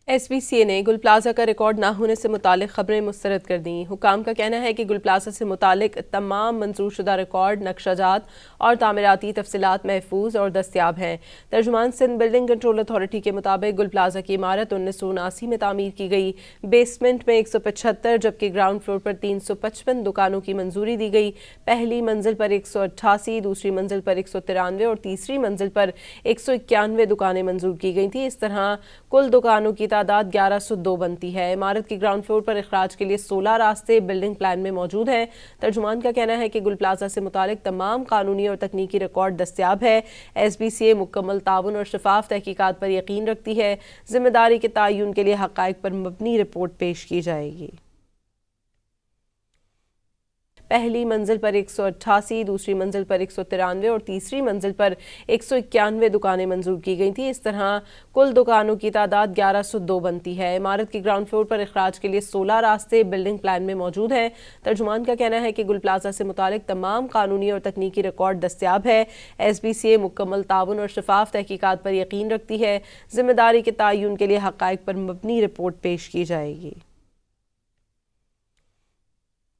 S B C اے نے گل plaza کا record نہ ہونے سے متعلق خبریں مسترد کر دیں۔ حکام کا کہنا ہے کہ گل پلازہ سے متعلق تمام منظور شدہ ریکارڈ، نقشہ جات اور تعمیراتی تفصیلات محفوظ اور دستیاب ہیں۔ ترجمان سندھ بلڈنگ کنٹرول اتھارٹی کے مطابق گل پلازہ کی عمارت 1979 میں تعمیر کی گئی۔ بیسمنٹ میں 175 جبکہ گراؤنڈ فلور پر 355 دکانوں کی منظوری دی گئی۔ پہلی منزل پر 188، دوسری منزل پر 193 اور تیسری منزل پر 191 دکانیں منظور کی گئی تھیں۔ اس طرح کل دکانوں کی تعداد 1102 بنتی ہے۔ عمارت کی گراؤنڈ فلور پر اخراج کے لیے 16 راستے بلڈنگ پلان میں موجود ہیں۔ ترجمان کا کہنا ہے کہ گل پلازہ سے متعلق تمام قانونی اور تکنیکی ریکارڈ دستیاب ہے۔ ایس بی سی اے مکمل تعاون اور شفاف تحقیقات پر یقین رکھتی ہے۔ ذمہ داری کے تعین کے لیے حقائق پر مبنی رپورٹ پیش کی جائے گی۔ پہلی منزل پر 188، دوسری منزل پر 193 اور تیسری منزل پر 191 دکانیں منظور کی گئی تھیں۔ اس طرح کل دکانوں کی تعداد 1102 بنتی ہے۔ عمارت کی گراؤنڈ فلور پر اخراج کے لیے 16 راستے بلڈنگ پلان میں موجود ہیں۔ ترجمان کا کہنا ہے کہ گل پلازہ سے متعلق تمام قانونی اور تکنیکی ریکارڈ دستیاب ہے۔ ایس بی سی اے مکمل تعاون اور شفاف تحقیقات پر یقین رکھتی ہے۔ ذمہ داری کے تعین کے لیے حقائق پر مبنی رپورٹ پیش کی جائے گی۔